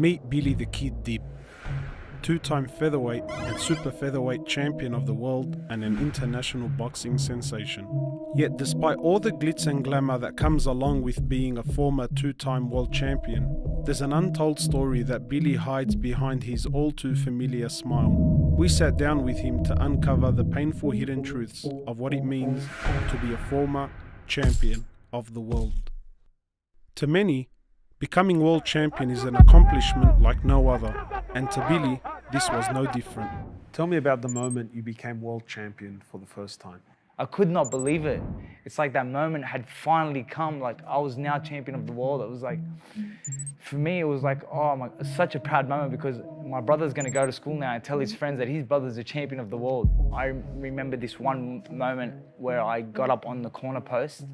Meet Billy the Kid Deep, two-time featherweight and super featherweight champion of the world and an international boxing sensation. Yet despite all the glitz and glamour that comes along with being a former two-time world champion, there's an untold story that Billy hides behind his all-too-familiar smile. We sat down with him to uncover the painful hidden truths of what it means to be a former champion of the world. To many, becoming world champion is an accomplishment like no other, and to Billy, this was no different. Tell me about the moment you became world champion for the first time. I could not believe it. It's like that moment had finally come, like I was now champion of the world. It was like, for me, it was like, oh my, it's such a proud moment because my brother's gonna go to school now and tell his friends that his brother's a champion of the world. I remember this one moment where I got up on the corner post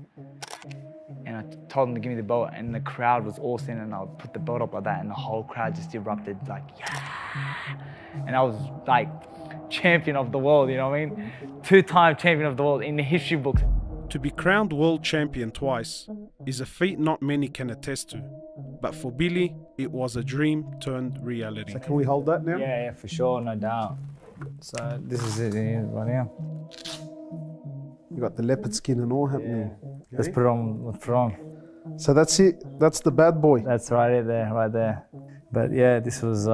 and I told him to give me the belt, and the crowd was awesome, and I put the belt up like that and the whole crowd just erupted like, yeah. And I was like, champion of the world, you know what I mean? Two-time champion of the world in the history books. To be crowned world champion twice is a feat not many can attest to. But for Billy, it was a dream turned reality. So can we hold that now? Yeah, for sure, no doubt. So this is it here right now. You got the leopard skin and all happening. Yeah. Let's put it on. So that's it. That's the bad boy. That's right there. But yeah, this was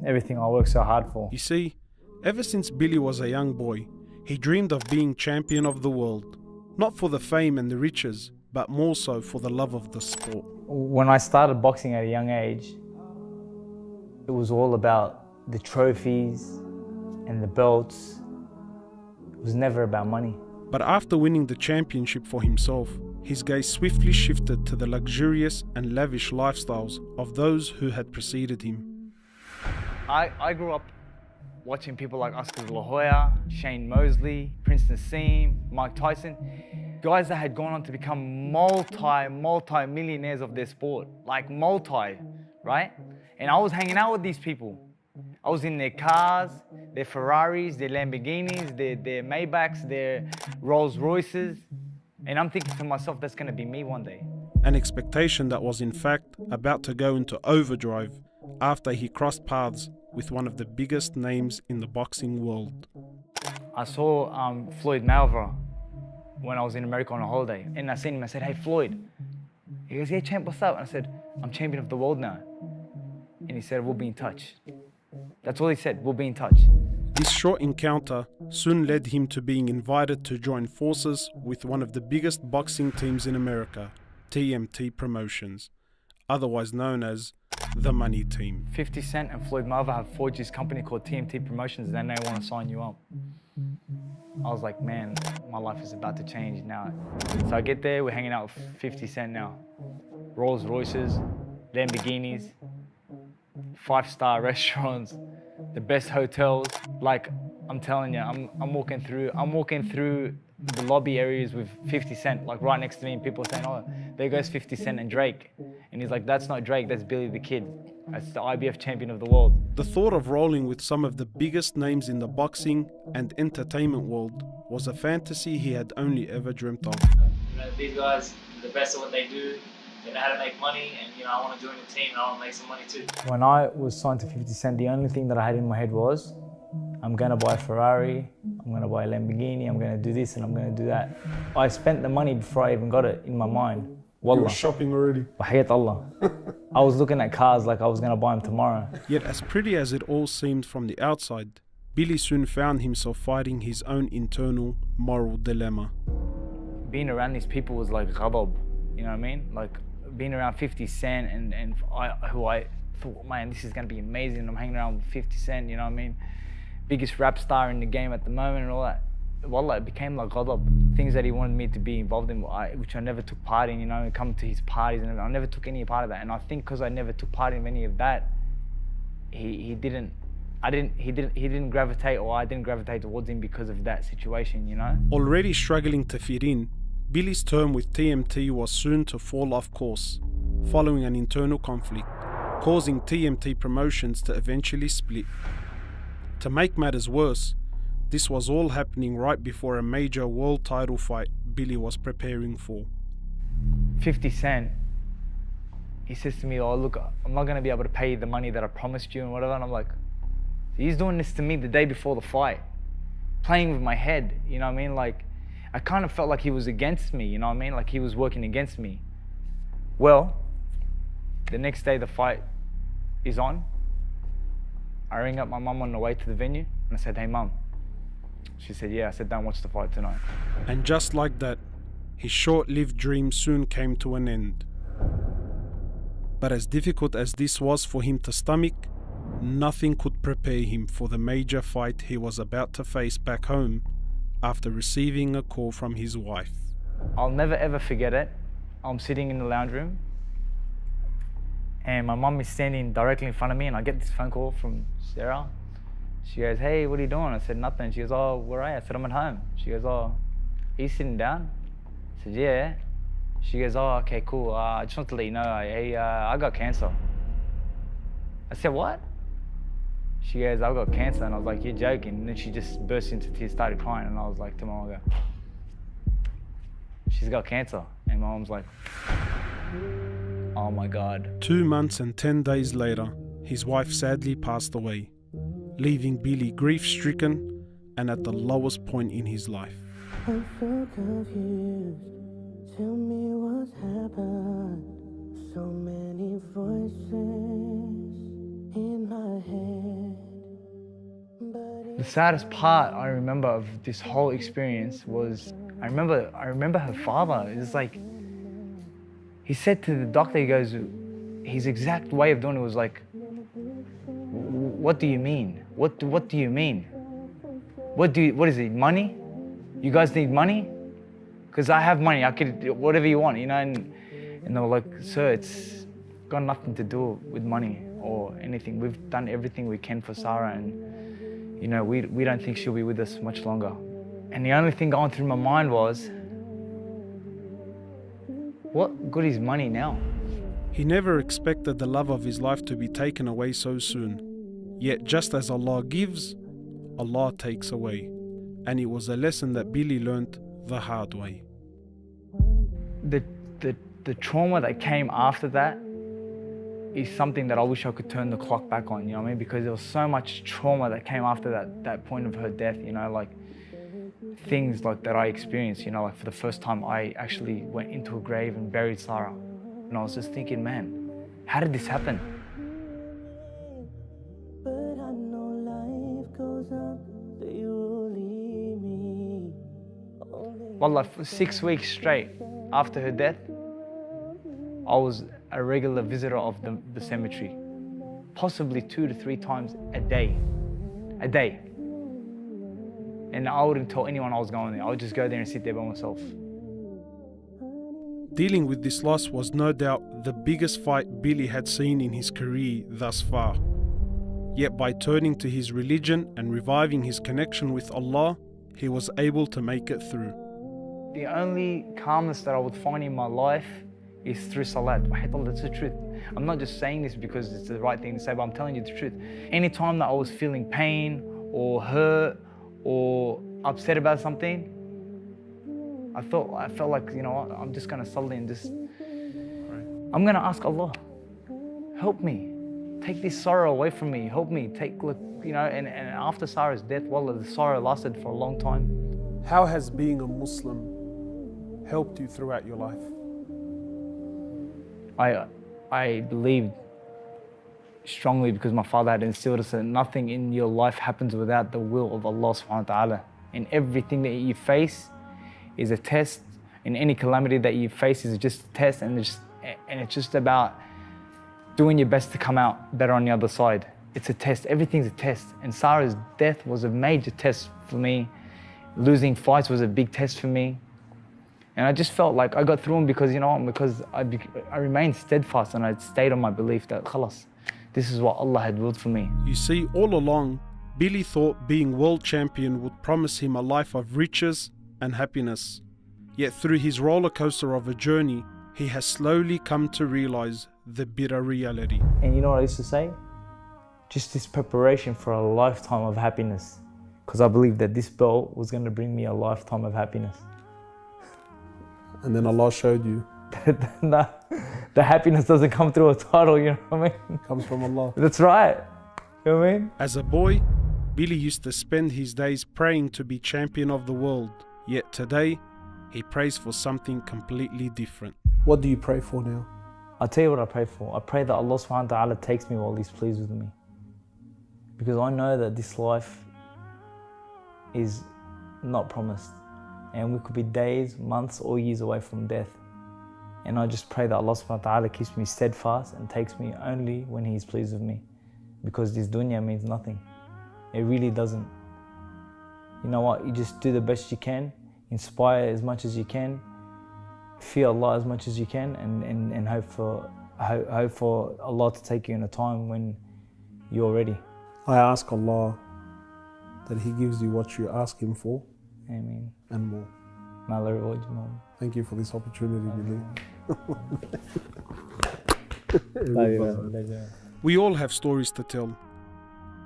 everything I worked so hard for. You see, ever since Billy was a young boy, he dreamed of being champion of the world. Not for the fame and the riches, but more so for the love of the sport. When I started boxing at a young age, it was all about the trophies and the belts. It was never about money. But after winning the championship for himself, his gaze swiftly shifted to the luxurious and lavish lifestyles of those who had preceded him. I grew up watching people like Oscar De La Hoya, Shane Mosley, Prince Nassim, Mike Tyson, guys that had gone on to become multi-millionaires of their sport, like right? And I was hanging out with these people. I was in their cars, their Ferraris, their Lamborghinis, their Maybachs, their Rolls Royces, and I'm thinking to myself, that's gonna be me one day. An expectation that was in fact about to go into overdrive after he crossed paths with one of the biggest names in the boxing world. I saw Floyd Mayweather when I was in America on a holiday, and I seen him. I said, "Hey Floyd," he goes, "Yeah, champ, what's up?" And I said, "I'm champion of the world now." And he said, "We'll be in touch." That's all he said, "We'll be in touch." This short encounter soon led him to being invited to join forces with one of the biggest boxing teams in America, TMT Promotions, otherwise known as the Money Team. 50 Cent and Floyd Mayweather have forged this company called TMT Promotions, and then they want to sign you up. I was like, man, my life is about to change now. So I get there, we're hanging out with 50 Cent now. Rolls Royces, Lamborghinis, 5-star restaurants, the best hotels. Like, I'm telling you, I'm walking through the lobby areas with 50 Cent, like right next to me, and people are saying, "Oh, there goes 50 Cent and Drake." And he's like, "That's not Drake, that's Billy the Kid. That's the IBF champion of the world." The thought of rolling with some of the biggest names in the boxing and entertainment world was a fantasy he had only ever dreamt of. You know, these guys are the best at what they do. They know how to make money, and you know, I want to join the team and I want to make some money too. When I was signed to 50 Cent, the only thing that I had in my head was, I'm gonna buy a Ferrari, I'm gonna buy a Lamborghini, I'm gonna do this and I'm gonna do that. I spent the money before I even got it in my mind. Wallah. You were shopping already. Wahayat Allah. I was looking at cars like I was gonna buy them tomorrow. Yet as pretty as it all seemed from the outside, Billy soon found himself fighting his own internal moral dilemma. Being around these people was like ghadab, you know what I mean? Like being around 50 Cent and who I thought, man, this is gonna be amazing. I'm hanging around with 50 Cent, you know what I mean? Biggest rap star in the game at the moment and all that. Wallah, it became like ghadab. Things that he wanted me to be involved in, which I never took part in, you know, come to his parties, and I never took any part of that. And I think because I never took part in any of that, he didn't gravitate, or I didn't gravitate towards him because of that situation, you know? Already struggling to fit in, Billy's term with TMT was soon to fall off course, following an internal conflict, causing TMT Promotions to eventually split. To make matters worse, this was all happening right before a major world title fight Billy was preparing for. 50 Cent, he says to me, oh look, I'm not gonna be able to pay you the money that I promised you and whatever. And I'm like, he's doing this to me the day before the fight, playing with my head, you know what I mean? Like, I kind of felt like he was against me, you know what I mean? Like he was working against me. Well, the next day the fight is on. I ring up my mum on the way to the venue and I said, hey mum. She said, yeah. I said, don't watch the fight tonight. And just like that, his short-lived dream soon came to an end. But as difficult as this was for him to stomach, nothing could prepare him for the major fight he was about to face back home after receiving a call from his wife. I'll never ever forget it. I'm sitting in the lounge room and my mum is standing directly in front of me and I get this phone call from Sarah. She goes, hey, what are you doing? I said, nothing. She goes, oh, where are you? I said, I'm at home. She goes, oh, are you sitting down? I said, yeah. She goes, oh, okay, cool. I just want to let you know, I got cancer. I said, what? She goes, I've got cancer. And I was like, you're joking. And then she just burst into tears, started crying. And I was like to my mom, she's got cancer. And my mom's like, oh my God. 2 months and 10 days later, his wife sadly passed away, leaving Billy grief-stricken and at the lowest point in his life. I'm so confused. Tell me what's happened. So many voices in my head. The saddest part I remember of this whole experience was I remember her father. It's like he said to the doctor, he goes, his exact way of doing it was like, what do you mean? What do you mean? What is it, money? You guys need money? Because I have money, I could do whatever you want, you know? And they were like, sir, it's got nothing to do with money or anything. We've done everything we can for Sarah and, you know, we don't think she'll be with us much longer. And the only thing going through my mind was, what good is money now? He never expected the love of his life to be taken away so soon. Yet just as Allah gives, Allah takes away. And it was a lesson that Billy learnt the hard way. The trauma that came after that is something that I wish I could turn the clock back on, you know what I mean? Because there was so much trauma that came after that point of her death, you know, like things like that I experienced, you know, like for the first time I actually went into a grave and buried Sarah. And I was just thinking, man, how did this happen? But I know life goes on, they will leave me. Wallah, for 6 weeks straight after her death, I was a regular visitor of the cemetery, possibly 2 to 3 times a day. And I wouldn't tell anyone I was going there. I would just go there and sit there by myself. Dealing with this loss was no doubt the biggest fight Billy had seen in his career thus far. Yet by turning to his religion and reviving his connection with Allah, he was able to make it through. The only calmness that I would find in my life is through salat. That's the truth. I'm not just saying this because it's the right thing to say, but I'm telling you the truth. Anytime that I was feeling pain or hurt or upset about something, I felt like, you know what, I'm just gonna salat and just, I'm gonna ask Allah, help me, take this sorrow away from me, help me, you know, and after Sarah's death, wallah, the sorrow lasted for a long time. How has being a Muslim helped you throughout your life? I believed strongly because my father had instilled us that nothing in your life happens without the will of Allah subhanahu wa ta'ala. And everything that you face is a test, and any calamity that you face is just a test, and it's just about doing your best to come out better on the other side. It's a test, everything's a test. And Sarah's death was a major test for me. Losing fights was a big test for me. And I just felt like I got through them because, you know, because I remained steadfast and I stayed on my belief that, khalas, this is what Allah had willed for me. You see, all along, Billy thought being world champion would promise him a life of riches and happiness. Yet through his roller coaster of a journey, he has slowly come to realize the bitter reality. And you know what I used to say? Just this preparation for a lifetime of happiness. Because I believed that this belt was going to bring me a lifetime of happiness. And then Allah showed you. The happiness doesn't come through a title, you know what I mean? Comes from Allah. That's right. You know what I mean? As a boy, Billy used to spend his days praying to be champion of the world. Yet today, he prays for something completely different. What do you pray for now? I'll tell you what I pray for. I pray that Allah subhanahu wa ta'ala takes me while He's pleased with me. Because I know that this life is not promised. And we could be days, months, or years away from death. And I just pray that Allah subhanahu wa ta'ala keeps me steadfast and takes me only when He is pleased with me. Because this dunya means nothing. It really doesn't. You know what? You just do the best you can, inspire as much as you can, fear Allah as much as you can, and hope for Allah to take you in a time when you're ready. I ask Allah that He gives you what you ask Him for. Ameen. And more. May Allah reward you, Mohamed. Thank you for this opportunity, Billy. We all have stories to tell,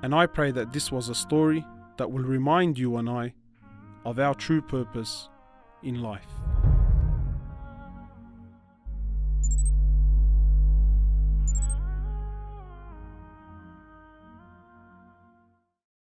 and I pray that this was a story that will remind you and I of our true purpose in life.